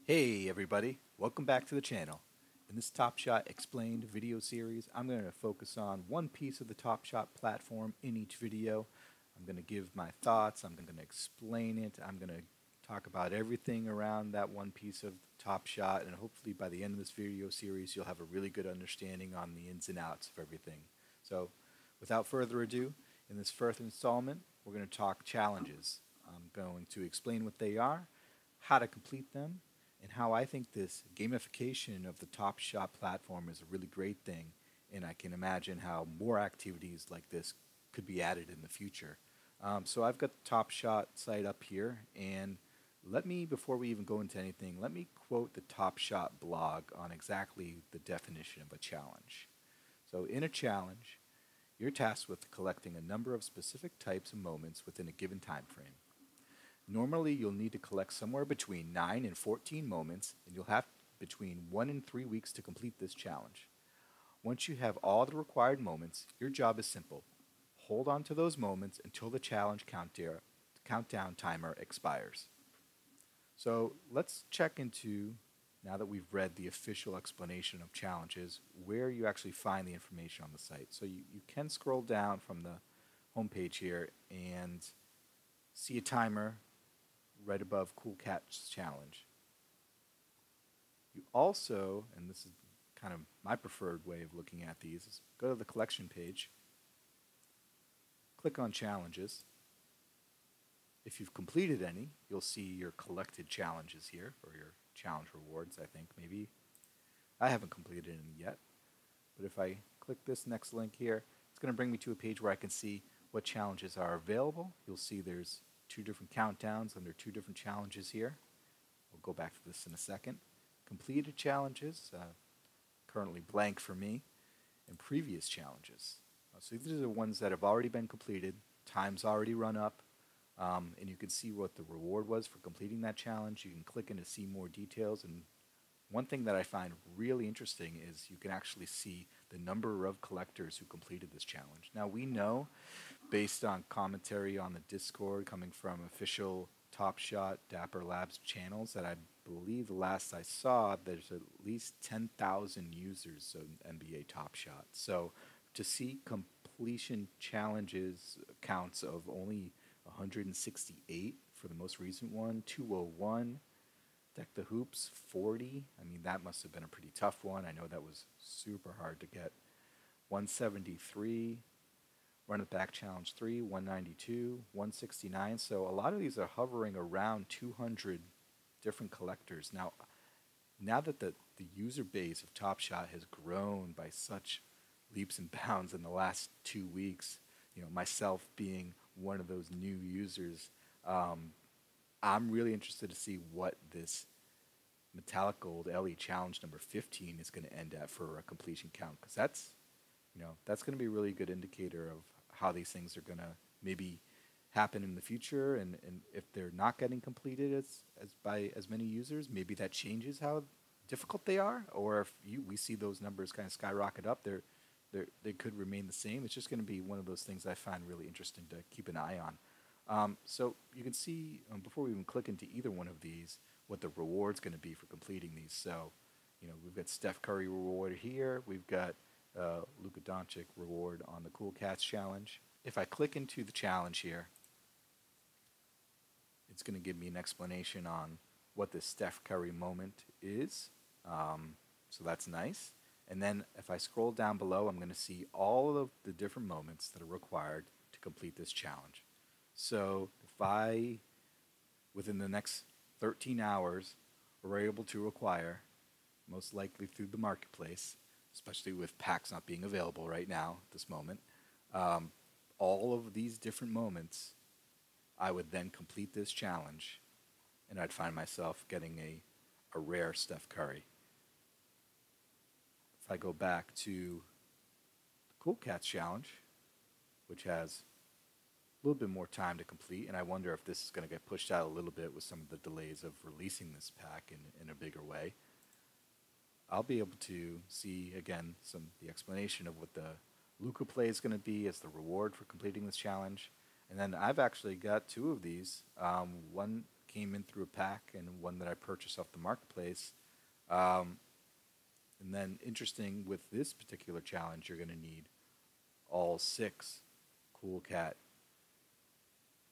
Hey everybody, welcome back to the channel. In this Top Shot Explained video series, I'm going to focus on one piece of the Top Shot platform in each video. I'm going to give my thoughts, I'm going to explain it, I'm going to talk about everything around that one piece of Top Shot, and hopefully by the end of this video series you'll have a really good understanding on the ins and outs of everything. So without further ado, in this first installment, we're going to talk challenges. I'm going to explain what they are, how to complete them, and how I think this gamification of the Top Shot platform is a really great thing, and I can imagine how more activities like this could be added in the future. So I've got the Top Shot site up here, and before we even go into anything, let me quote the Top Shot blog on exactly the definition of a challenge. So in a challenge, you're tasked with collecting a number of specific types of moments within a given time frame. Normally, you'll need to collect somewhere between 9 and 14 moments, and you'll have between 1 and 3 weeks to complete this challenge. Once you have all the required moments, your job is simple. Hold on to those moments until the challenge countdown timer expires. So let's check into, now that we've read the official explanation of challenges, where you actually find the information on the site. So you can scroll down from the homepage here and see a timer right above Cool Cats Challenge. You also, and this is kind of my preferred way of looking at these, is go to the collection page, click on challenges. If you've completed any, you'll see your collected challenges here, or your challenge rewards, I think, maybe. I haven't completed any yet, but if I click this next link here, it's going to bring me to a page where I can see what challenges are available. You'll see there's two different countdowns under two different challenges here. We'll go back to this in a second. Completed challenges, currently blank for me, and previous challenges. So these are the ones that have already been completed, time's already run up, and you can see what the reward was for completing that challenge. You can click in to see more details, and one thing that I find really interesting is you can actually see the number of collectors who completed this challenge. Now we know, based on commentary on the Discord coming from official Top Shot Dapper Labs channels, that I believe the last I saw, there's at least 10,000 users of NBA Top Shot. So to see completion challenges counts of only 168 for the most recent one, 201, Deck the Hoops 40. I mean, that must have been a pretty tough one. I know that was super hard to get. 173, Run It Back Challenge 3, 192, 169. So a lot of these are hovering around 200 different collectors. Now that the user base of Top Shot has grown by such leaps and bounds in the last 2 weeks, myself being one of those new users, I'm really interested to see what this Metallic Gold LE Challenge number 15 is going to end at for a completion count, because that's going to be a really good indicator of how these things are going to maybe happen in the future, and if they're not getting completed by as many users, maybe that changes how difficult they are, or if we see those numbers kind of skyrocket up, they could remain the same. It's just going to be one of those things I find really interesting to keep an eye on. So you can see, before we even click into either one of these, what the reward's going to be for completing these. So, we've got Steph Curry reward here. We've got Luka Doncic reward on the Cool Cats Challenge. If I click into the challenge here, it's going to give me an explanation on what this Steph Curry moment is. So that's nice. And then if I scroll down below, I'm going to see all of the different moments that are required to complete this challenge. So if I, within the next 13 hours, were able to acquire, most likely through the marketplace, especially with packs not being available right now at this moment, all of these different moments, I would then complete this challenge, and I'd find myself getting a rare Steph Curry. If I go back to the Cool Cats Challenge, which has a little bit more time to complete, and I wonder if this is going to get pushed out a little bit with some of the delays of releasing this pack in a bigger way, I'll be able to see, again, the explanation of what the Luka play is going to be as the reward for completing this challenge. And then I've actually got two of these. One came in through a pack and one that I purchased off the marketplace. Um, and then, interesting with this particular challenge, you're going to need all six Cool Cat.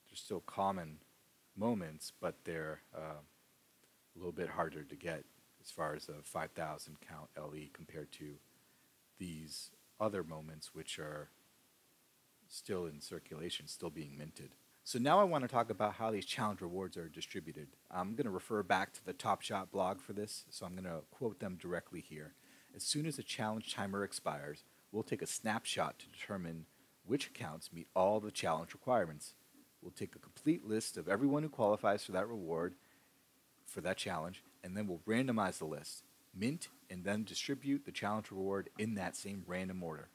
They're still common moments, but they're a little bit harder to get as far as a 5,000 count LE compared to these other moments, which are still in circulation, still being minted. So now I want to talk about how these challenge rewards are distributed. I'm going to refer back to the Top Shot blog for this, so I'm going to quote them directly here. As soon as the challenge timer expires, we'll take a snapshot to determine which accounts meet all the challenge requirements. We'll take a complete list of everyone who qualifies for that reward for that challenge, and then we'll randomize the list, mint, and then distribute the challenge reward in that same random order.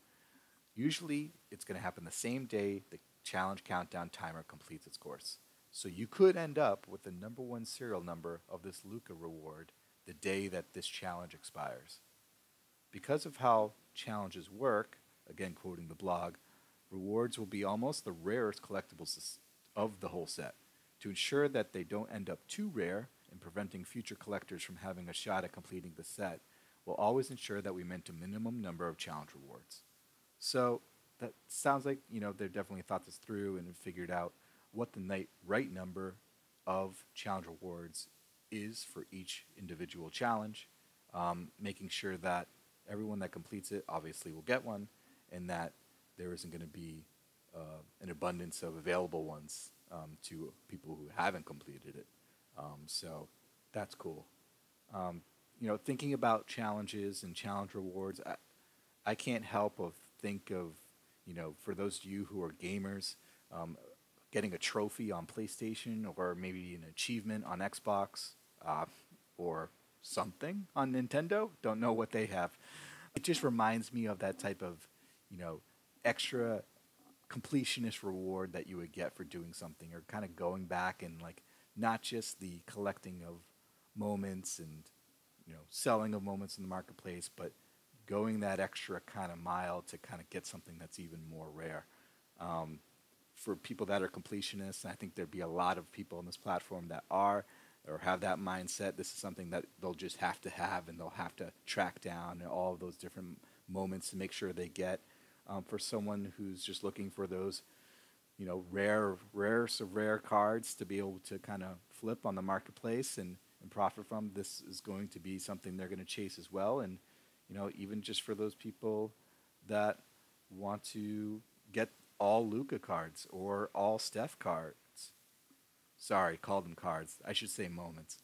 Usually, it's going to happen the same day the challenge countdown timer completes its course. So you could end up with the number one serial number of this Luka reward the day that this challenge expires. Because of how challenges work, again quoting the blog, rewards will be almost the rarest collectibles of the whole set. To ensure that they don't end up too rare and preventing future collectors from having a shot at completing the set, we'll always ensure that we mint a minimum number of challenge rewards. So that sounds like, they definitely thought this through and figured out what the right number of challenge rewards is for each individual challenge, making sure that everyone that completes it obviously will get one, and that there isn't going to be an abundance of available ones to people who haven't completed it. So that's cool. Thinking about challenges and challenge rewards, I can't help but think of, for those of you who are gamers, getting a trophy on PlayStation or maybe an achievement on Xbox or something on Nintendo. Don't know what they have. It just reminds me of that type of, extra completionist reward that you would get for doing something, or kind of going back and not just the collecting of moments and selling of moments in the marketplace, but going that extra kind of mile to kind of get something that's even more rare. For people that are completionists, I think there'd be a lot of people on this platform that are or have that mindset. This is something that they'll just have to have, and they'll have to track down all of those different moments to make sure they get. For someone who's just looking for those, rarest of rare cards to be able to kind of flip on the marketplace and profit from, this is going to be something they're going to chase as well. And, even just for those people that want to get all Luka cards or all Steph cards. Sorry, call them cards. I should say moments.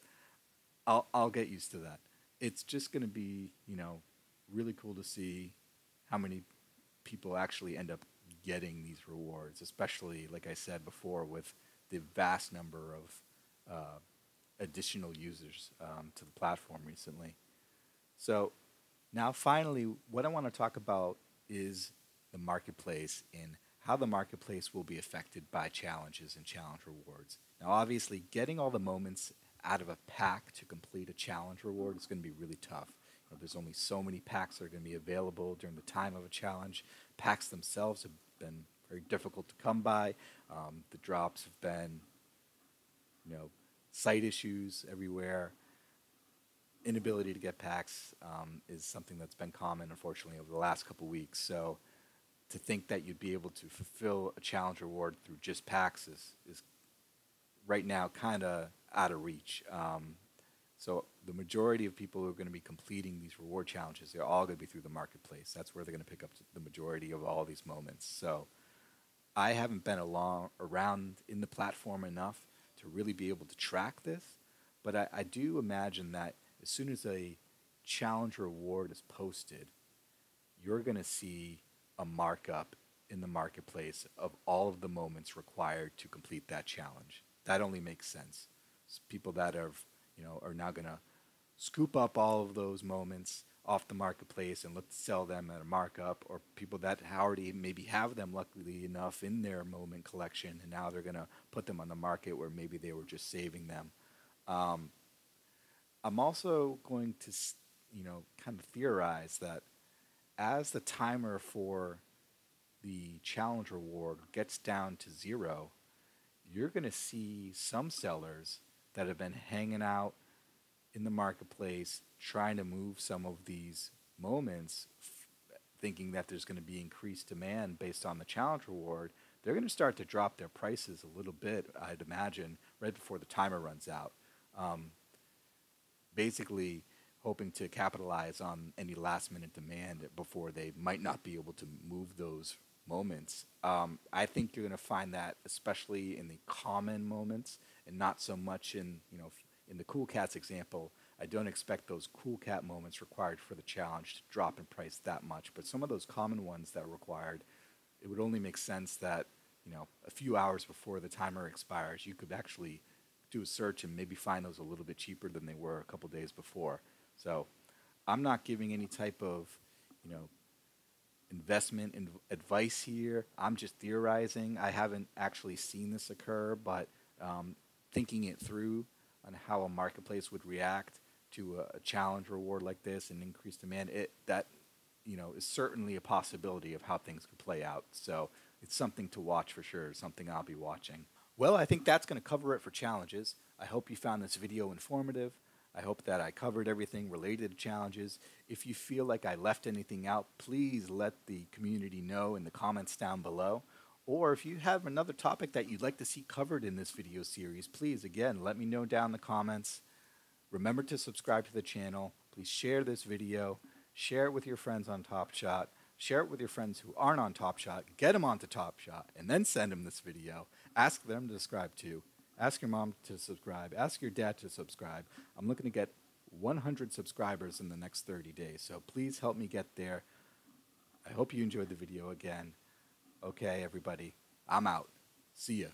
I'll get used to that. It's just going to be, really cool to see how many people actually end up getting these rewards, especially, like I said before, with the vast number of additional users to the platform recently. So now finally, what I want to talk about is the marketplace and how the marketplace will be affected by challenges and challenge rewards. Now, obviously, getting all the moments out of a pack to complete a challenge reward is going to be really tough. There's only so many packs that are going to be available during the time of a challenge. Packs themselves have been very difficult to come by. The drops have been, site issues everywhere. Inability to get packs is something that's been common, unfortunately, over the last couple weeks. So to think that you'd be able to fulfill a challenge reward through just packs is right now kind of out of reach. So the majority of people who are going to be completing these reward challenges, they're all going to be through the marketplace. That's where they're going to pick up the majority of all these moments. So I haven't been around in the platform enough to really be able to track this, but I do imagine that as soon as a challenge reward is posted, you're going to see a markup in the marketplace of all of the moments required to complete that challenge. That only makes sense. So people that are now going to scoop up all of those moments off the marketplace and look to sell them at a markup, or people that already maybe have them, luckily enough, in their moment collection, and now they're going to put them on the market where maybe they were just saving them. I'm also going to, kind of theorize that as the timer for the challenge reward gets down to 0, you're going to see some sellers that have been hanging out in the marketplace trying to move some of these moments, thinking that there's going to be increased demand based on the challenge reward, they're going to start to drop their prices a little bit, I'd imagine, right before the timer runs out. Basically, hoping to capitalize on any last minute demand before they might not be able to move those moments. I think you're going to find that especially in the common moments and not so much in, in the Cool Cats example. I don't expect those Cool Cat moments required for the challenge to drop in price that much, but some of those common ones that are required, it would only make sense that, a few hours before the timer expires, you could actually do a search and maybe find those a little bit cheaper than they were a couple days before. So I'm not giving any type of, investment advice here. I'm just theorizing. I haven't actually seen this occur, but thinking it through on how a marketplace would react to a challenge reward like this and increased demand, that is certainly a possibility of how things could play out. So it's something to watch for sure, something I'll be watching. Well, I think that's going to cover it for challenges. I hope you found this video informative. I hope that I covered everything related to challenges. If you feel like I left anything out, please let the community know in the comments down below. Or if you have another topic that you'd like to see covered in this video series, please, again, let me know down in the comments. Remember to subscribe to the channel. Please share this video. Share it with your friends on Top Shot. Share it with your friends who aren't on Top Shot. Get them onto Top Shot, and then send them this video. Ask them to subscribe too. Ask your mom to subscribe. Ask your dad to subscribe. I'm looking to get 100 subscribers in the next 30 days, so please help me get there. I hope you enjoyed the video again. Okay, everybody, I'm out. See ya.